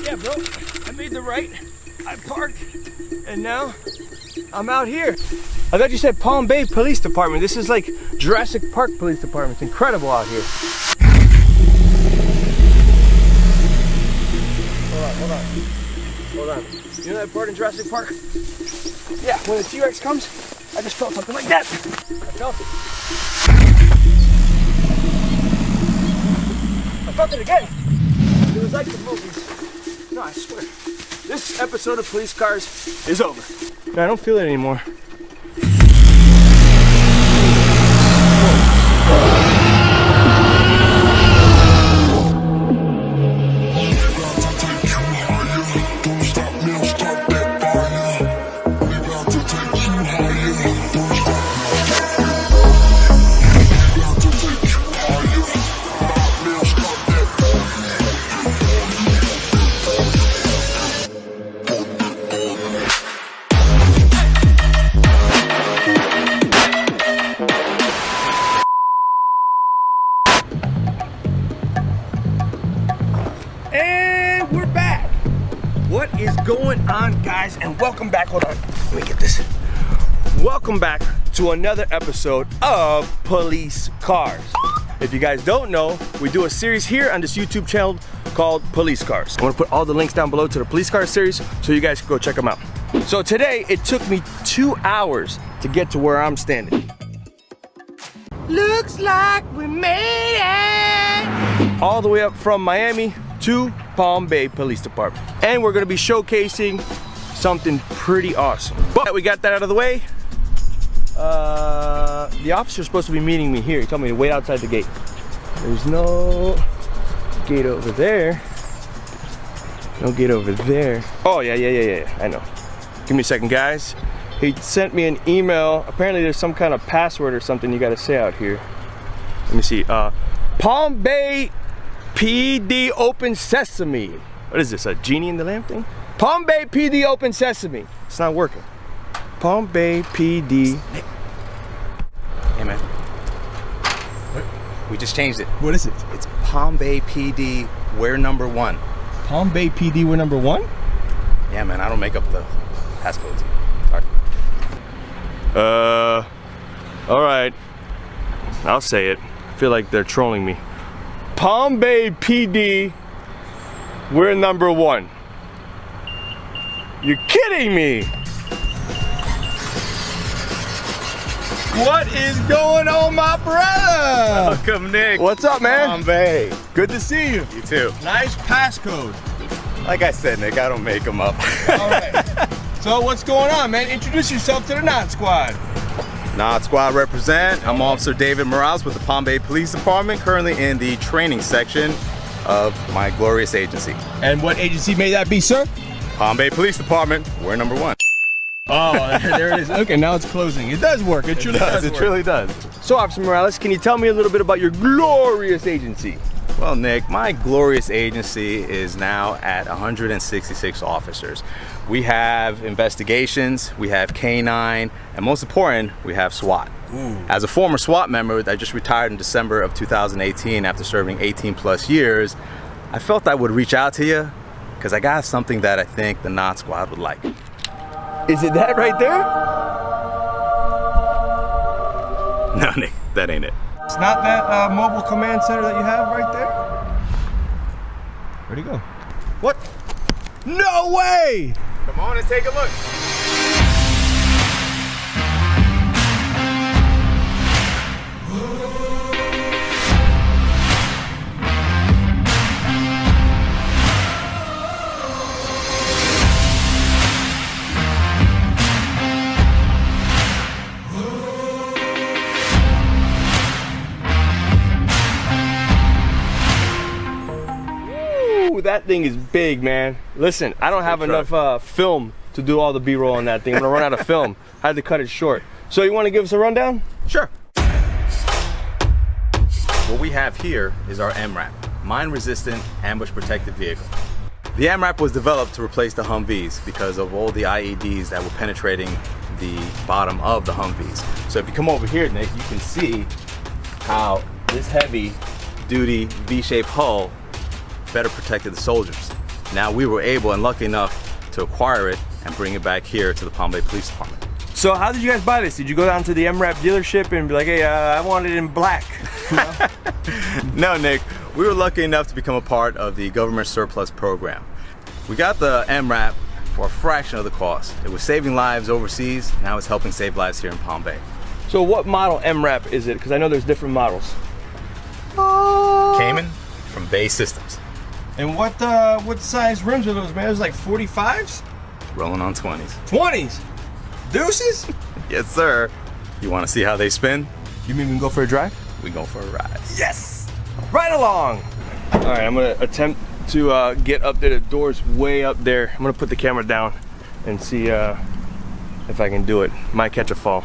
Yeah, bro, I made the right. I parked, and now I'm out here. I thought you said Palm Bay Police Department. This is like Jurassic Park Police Department. It's incredible out here. Hold on. You know that part in Jurassic Park? Yeah, when the T-Rex comes, I just felt something like that. I felt it. I felt it again. It was like the movies. No, I swear. This episode of Police Cars is over. No, I don't feel it anymore. And we're back. What is going on, guys? And welcome back. Hold on, let me get this. Welcome back to another episode of Police Cars. If you guys don't know, we do a series here on this YouTube channel called Police Cars. I'm gonna put all the links down below to the Police Cars series so you guys can go check them out. So today, it took me 2 hours to get to where I'm standing. Looks like we made it! All the way up from Miami to Palm Bay Police Department. And we're gonna be showcasing something pretty awesome. But we got that out of the way. The officer's supposed to be meeting me here. He told me to wait outside the gate. There's no gate over there. No gate over there. Oh, yeah, I know. Give me a second, guys. He sent me an email. Apparently there's some kind of password or something you gotta say out here. Let me see. Palm Bay PD Open Sesame. What is this, a genie in the lamp thing? Palm Bay PD Open Sesame. It's not working. Palm Bay PD. Hey man. What? We just changed it. What is it? It's Palm Bay PD, we're number 1. Palm Bay PD, we're number 1? Yeah man, I don't make up the passcodes. Sorry. All right. I'll say it. I feel like they're trolling me. Palm Bay PD, we're number 1. You're kidding me! What is going on, my brother? Welcome, Nick. What's up, man? Palm Bay. Good to see you. You too. Nice passcode. Like I said, Nick, I don't make them up. All right. So what's going on, man? Introduce yourself to the NOT Squad. NOT Squad represent. I'm Officer David Morales with the Palm Bay Police Department, currently in the training section of my glorious agency. And what agency may that be, sir? Palm Bay Police Department, we're number 1. Oh, there it is. Okay, now it's closing. It does work. It truly does. It truly does. So, Officer Morales, can you tell me a little bit about your glorious agency? Well, Nick, my glorious agency is now at 166 officers. We have investigations, we have K9, and most important, we have SWAT. Ooh. As a former SWAT member that just retired in December of 2018 after serving 18 plus years, I felt I would reach out to you because I got something that I think the NOT Squad would like. Is it that right there? No, Nick, that ain't it. It's not that mobile command center that you have right there? Where'd he go? What? No way! Come on and take a look. That thing is big, man. Listen, I don't have enough film to do all the B-roll on that thing. I'm gonna run out of film. I had to cut it short. So you want to give us a rundown? Sure. What we have here is our MRAP, Mine-Resistant Ambush Protected Vehicle. The MRAP was developed to replace the Humvees because of all the IEDs that were penetrating the bottom of the Humvees. So if you come over here, Nick, you can see how this heavy-duty V-shaped hull better protected the soldiers. Now we were able and lucky enough to acquire it and bring it back here to the Palm Bay Police Department. So how did you guys buy this? Did you go down to the MRAP dealership and be like, hey, I want it in black? No, Nick, we were lucky enough to become a part of the government surplus program. We got the MRAP for a fraction of the cost. It was saving lives overseas, now it's helping save lives here in Palm Bay. So what model MRAP is it? Because I know there's different models. Cayman from Bay Systems. And what size rims are those, man? Those like 45s? Rolling on 20s. 20s? Deuces? Yes, sir. You want to see how they spin? You mean we can go for a drive? We go for a ride. Yes! Right along! All right, I'm gonna attempt to get up there. The door's way up there. I'm gonna put the camera down and see if I can do it. Might catch a fall.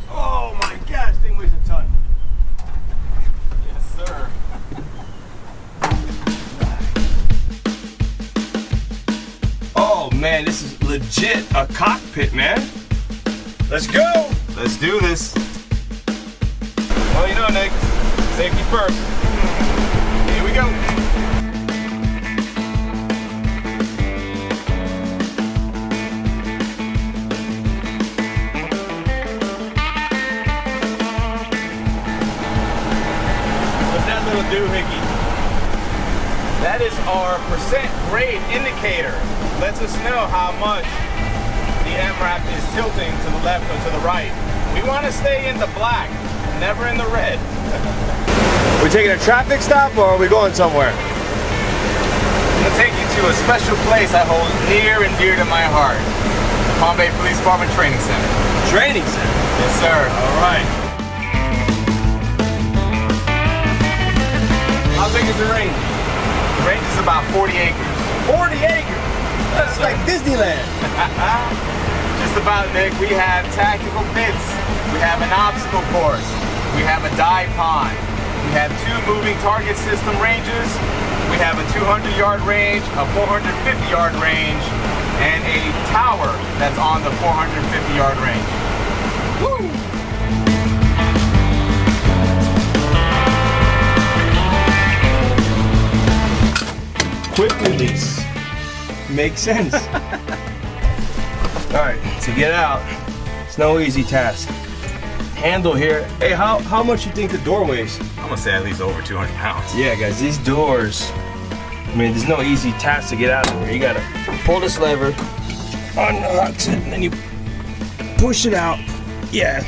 Oh my gosh, this thing weighs a ton. Yes, sir. Oh man, this is legit a cockpit, man. Let's go! Let's do this. Well, you know, Nick, safety first. Here we go. What's that little doohickey? That is our percent grade indicator. Lets us know how much the MRAP is tilting to the left or to the right. We want to stay in the black, never in the red. We taking a traffic stop or are we going somewhere? I'm going to take you to a special place I hold near and dear to my heart. The Palm Bay Police Department Training Center. Training center? Yes, sir. All right. How big is the range? The range is about 40 acres. 40 acres? That's like Disneyland. Just about, Nick. We have tactical pits. We have an obstacle course. We have a dive pond. We have 2 moving target system ranges. We have a 200-yard range, a 450-yard range, and a tower that's on the 450-yard range. Woo! Quick release. Makes sense. All right, to get out, it's no easy task. Handle here. Hey, how much you think the door weighs? I'm gonna say at least over 200 pounds. Yeah, guys, these doors, I mean, there's no easy task to get out of here. You gotta pull this lever, unlocks it, and then you push it out. Yeah.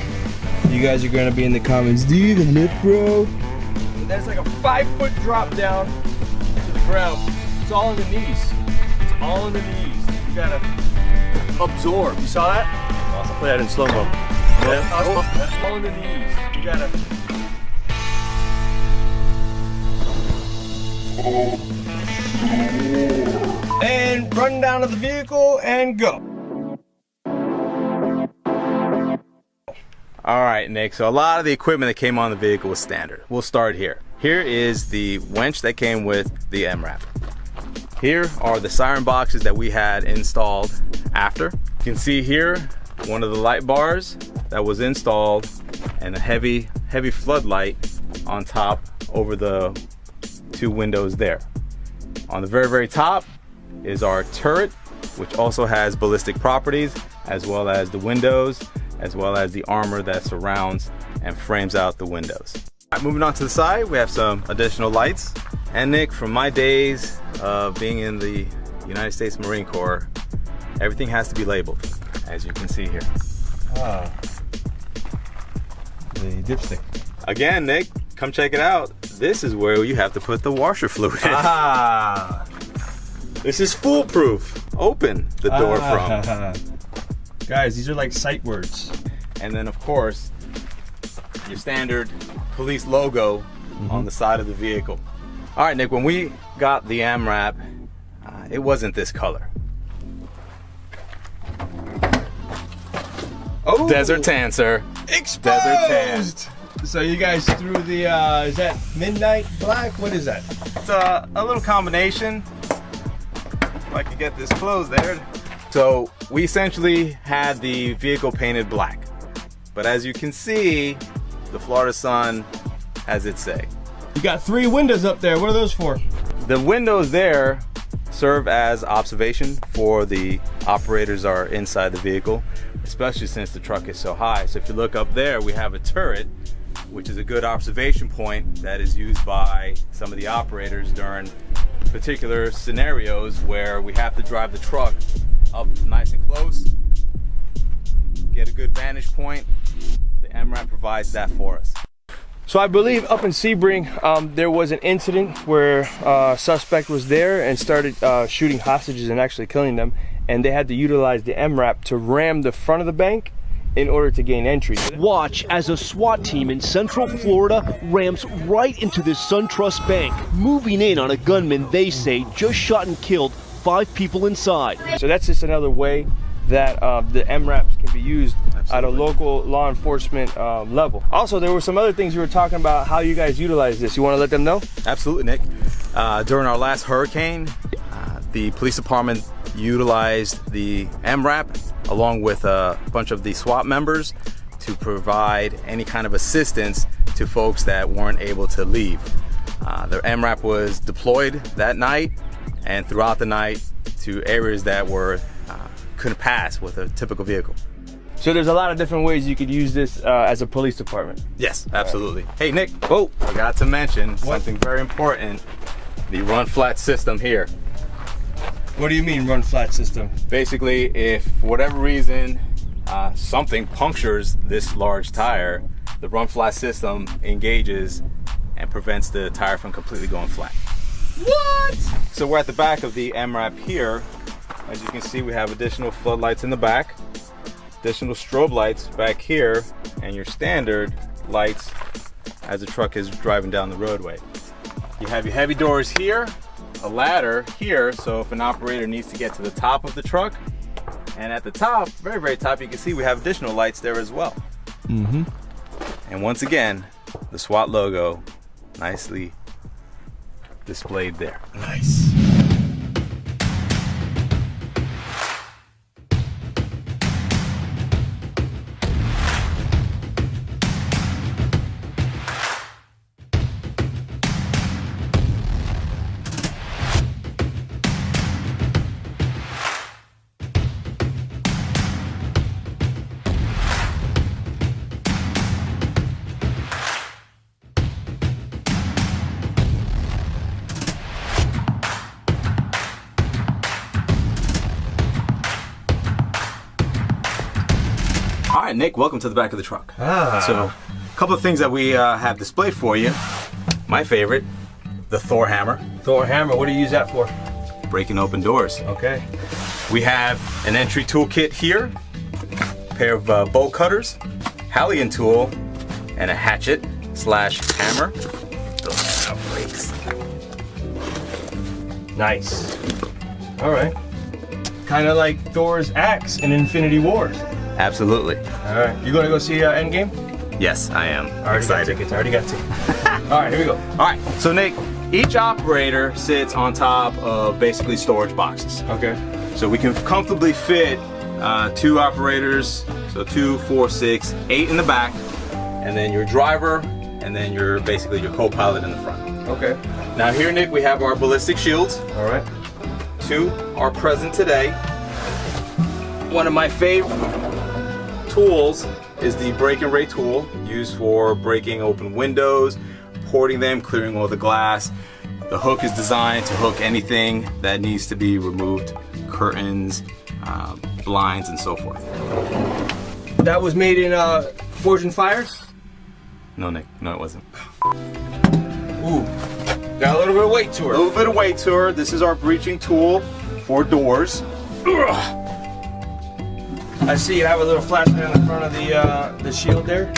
You guys are gonna be in the comments, do you even lift, bro? But there's like a 5-foot drop down to the ground. It's all in the knees. It's all in the knees. You gotta absorb. You saw that? I'll put that in slow-mo. Yeah. All in the knees. You gotta. And run down to the vehicle and go. All right, Nick, so a lot of the equipment that came on the vehicle was standard. We'll start here. Here is the winch that came with the MRAP. Here are the siren boxes that we had installed after. You can see here one of the light bars that was installed and a heavy floodlight on top over the 2 windows there. On the very top is our turret, which also has ballistic properties, as well as the windows, as well as the armor that surrounds and frames out the windows. All right, moving on to the side, we have some additional lights. And Nick, from my days of being in the United States Marine Corps, everything has to be labeled, as you can see here. Ah, the dipstick. Again, Nick, come check it out. This is where you have to put the washer fluid in. Ah, This is foolproof. Open the door from. Guys, these are like sight words. And then of course, your standard police logo on the side of the vehicle. All right, Nick, when we got the MRAP, it wasn't this color. Oh, Desert tan, sir. exposed. Desert tan. So you guys threw the, is that midnight black? What is that? It's a little combination. If I could get this closed there. So we essentially had the vehicle painted black. But as you can see, the Florida sun has its say. You got 3 windows up there. What are those for? The windows there serve as observation for the operators are inside the vehicle, especially since the truck is so high. So if you look up there, we have a turret, which is a good observation point that is used by some of the operators during particular scenarios where we have to drive the truck up nice and close, get a good vantage point. The MRAP provides that for us. So I believe up in Sebring, there was an incident where a suspect was there and started shooting hostages and actually killing them, and they had to utilize the MRAP to ram the front of the bank in order to gain entry. Watch as a SWAT team in Central Florida rams right into this SunTrust bank, moving in on a gunman they say just shot and killed 5 people inside. So that's just another way that the MRAPs can be used at a local law enforcement level. Also, there were some other things you were talking about, how you guys utilize this. You want to let them know? Absolutely, Nick. During our last hurricane, the police department utilized the MRAP along with a bunch of the SWAT members to provide any kind of assistance to folks that weren't able to leave. The MRAP was deployed that night and throughout the night to areas that were couldn't pass with a typical vehicle. So there's a lot of different ways you could use this as a police department. Yes, absolutely. Right. Hey Nick, forgot to mention something very important, the run flat system here. What do you mean run flat system? Basically, if for whatever reason something punctures this large tire, the run flat system engages and prevents the tire from completely going flat. What? So we're at the back of the MRAP here. As you can see, we have additional floodlights in the back, additional strobe lights back here, and your standard lights as the truck is driving down the roadway. You have your heavy doors here, a ladder here, so if an operator needs to get to the top of the truck, and at the top, very, very top, you can see we have additional lights there as well. Mm-hmm. And once again, the SWAT logo nicely displayed there. Nice. All right, Nick, welcome to the back of the truck. So, a couple of things that we have displayed for you. My favorite, the Thor hammer. Thor hammer, what do you use that for? Breaking open doors. Okay. We have an entry toolkit here, a pair of bolt cutters, Halligan tool, and a hatchet slash hammer. Those snowflakes. Nice. All right. Kind of like Thor's axe in Infinity War. Absolutely. All right. You gonna go see Endgame? Yes, I am. Excited. I already got tickets. All right, here we go. All right, so Nick, each operator sits on top of basically storage boxes. Okay. So we can comfortably fit 2 operators, so 2, 4, 6, 8 in the back, and then your driver, and then your basically your co-pilot in the front. Okay. Now here, Nick, we have our ballistic shields. All right. 2 are present today. One of my favorite tools is the break and ray tool, used for breaking open windows, porting them, clearing all the glass. The hook is designed to hook anything that needs to be removed, curtains, blinds, and so forth. That was made in Forged and Fires? No, Nick, no it wasn't. Ooh, got a little bit of weight to her. A little bit of weight to her. This is our breaching tool for doors. Ugh. I see you have a little flashlight on the front of the shield there.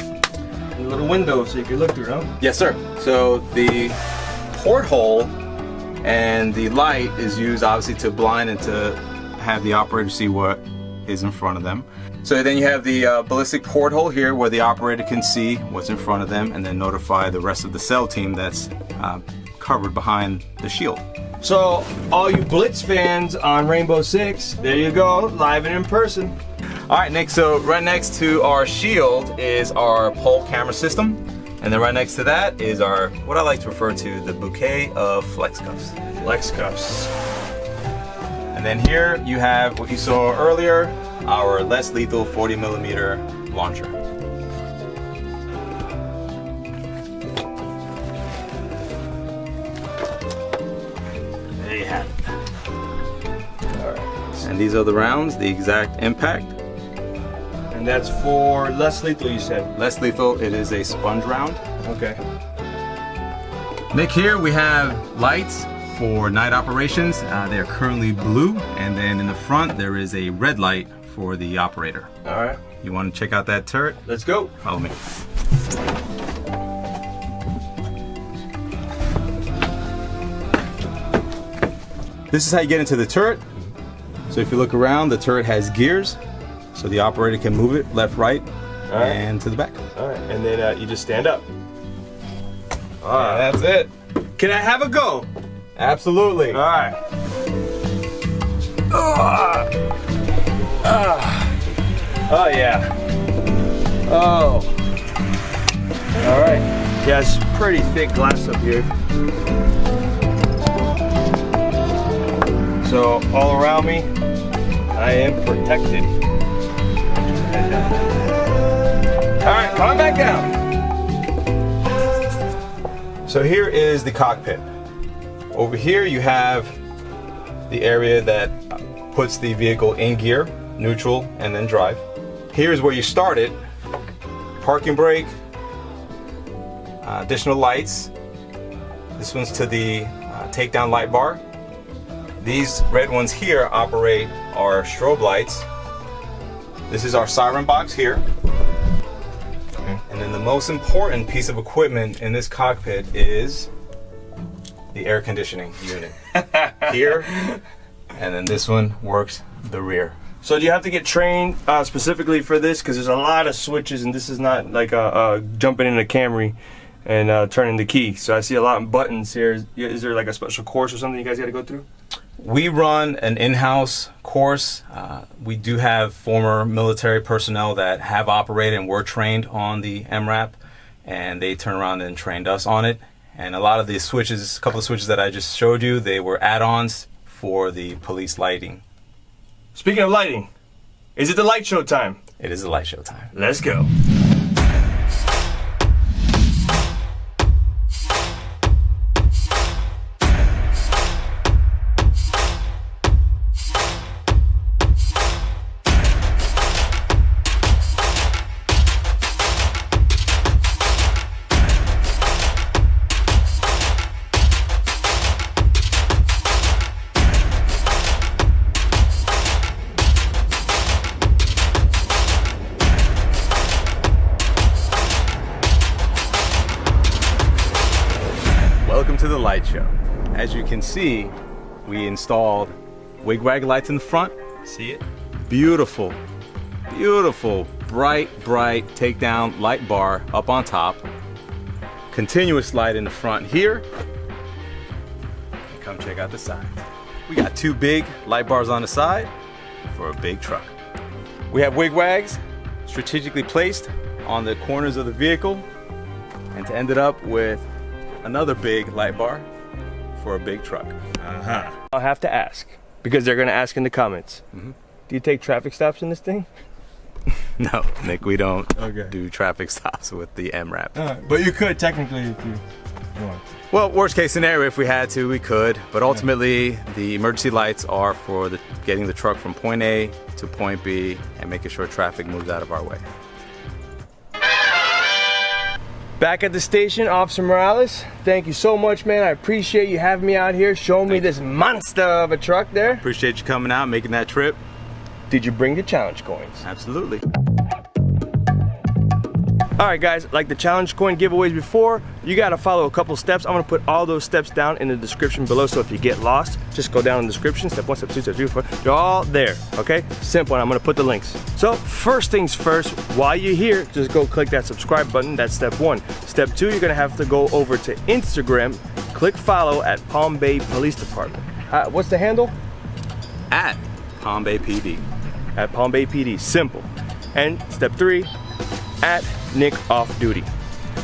And a little window so you can look through, huh? Yes, sir. So the porthole and the light is used obviously to blind and to have the operator see what is in front of them. So then you have the ballistic porthole here where the operator can see what's in front of them and then notify the rest of the cell team that's covered behind the shield. So all you Blitz fans on Rainbow Six, there you go, live and in person. All right, Nick, so right next to our shield is our pole camera system. And then right next to that is our, what I like to refer to, the bouquet of flex cuffs. Flex cuffs. And then here you have what you saw earlier, our less lethal 40mm launcher. There you have it. And these are the rounds, the exact impact. And that's for less lethal, you said? Less lethal, it is a sponge round. Okay. Nick, here we have lights for night operations. They are currently blue, and then in the front there is a red light for the operator. All right. You want to check out that turret? Let's go. Follow me. This is how you get into the turret. So if you look around, the turret has gears, so the operator can move it left, right, and to the back. All right, and then you just stand up. All right, that's it. Can I have a go? Absolutely. All right. Oh yeah. Oh. All right. Yeah, it's pretty thick glass up here. So all around me, I am protected. All right, coming back down. So here is the cockpit. Over here you have the area that puts the vehicle in gear, neutral, and then drive. Here's where you start it. Parking brake, additional lights. This one's to the takedown light bar. These red ones here operate our strobe lights. This is our siren box here. And then the most important piece of equipment in this cockpit is the air conditioning unit. Here, and then this one works the rear. So do you have to get trained specifically for this? Because there's a lot of switches, and this is not like jumping in a Camry and turning the key. So I see a lot of buttons here. Is there like a special course or something you guys got to go through? We run an in-house course. We do have former military personnel that have operated and were trained on the MRAP, and they turned around and trained us on it. And a lot of these switches, a couple of switches that I just showed you, they were add-ons for the police lighting. Speaking of lighting, is it the light show time? It is the light show time. Let's go. Welcome to the light show. As you can see, we installed wigwag lights in the front. See it? Beautiful, beautiful, bright takedown light bar up on top. Continuous light in the front here. And come check out the sides. We got two big light bars on the side for a big truck. We have wigwags strategically placed on the corners of the vehicle, and to end it up with another big light bar for a big truck. I'll have to ask, because they're going to ask in the comments. Do you take traffic stops in this thing? No, Nick, we don't do traffic stops with the MRAP. But you could technically if you want. Well, worst case scenario, if we had to, we could. But ultimately, the emergency lights are for getting the truck from point A to point B and making sure traffic moves out of our way. Back at the station, Officer Morales, thank you so much, man. I appreciate you having me out here, showing me this monster of a truck there. Appreciate you coming out, making that trip. Did you bring the challenge coins? Absolutely. All right, guys, like the challenge coin giveaways before, you gotta follow a couple steps. I'm gonna put all those steps down in the description below, so if you get lost, just go down in the description, step 1, step 2, step 3, 4, they're all there, okay? Simple, and I'm gonna put the links. So first things first, while you're here, just go click that subscribe button, that's step 1. Step 2, you're gonna have to go over to Instagram, click follow at Palm Bay Police Department. What's the handle? At Palm Bay PD. At Palm Bay PD, simple. And step 3, at Nick Off Duty.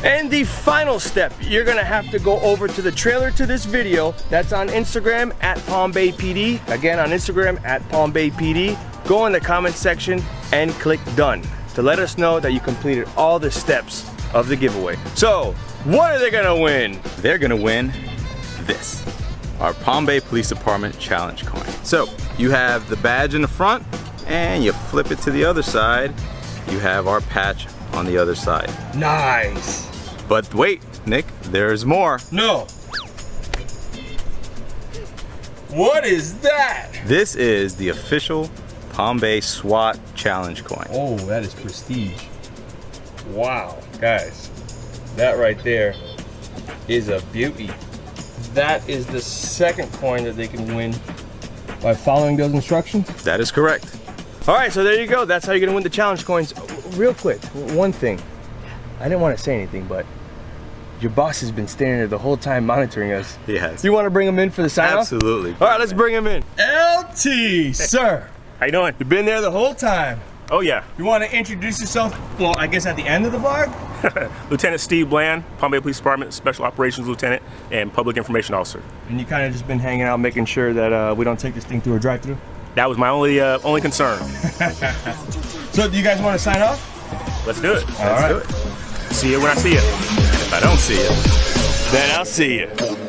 And the final step, you're gonna have to go over to the trailer to this video. That's on Instagram at Palm Bay PD. Again, on Instagram at Palm Bay PD. Go in the comment section and click done to let us know that you completed all the steps of the giveaway. So, what are they gonna win? They're gonna win this, our Palm Bay Police Department Challenge coin. So, you have the badge in the front, and you flip it to the other side, you have our patch on the other side. Nice. But wait, Nick, there's more. No. What is that? This is the official Palm Bay SWAT Challenge coin. Oh, that is prestige. Wow, guys, that right there is a beauty. That is the second coin that they can win by following those instructions. That is correct. All right, so there you go. That's how you're gonna win the challenge coins. Real quick, one thing. I didn't want to say anything, but your boss has been standing there the whole time monitoring us. He has. You want to bring him in for the sign-off? Absolutely. All right, let's bring him in. LT, sir. How you doing? You've been there the whole time. Oh yeah. You want to introduce yourself, well, I guess at the end of the vlog? Lieutenant Steve Bland, Palm Bay Police Department, Special Operations Lieutenant and Public Information Officer. And you kind of just been hanging out, making sure that we don't take this thing through a drive-through? That was my only concern. So do you guys want to sign off? Let's do it. All right. Do it. See you when I see you. If I don't see you, Then I'll see you.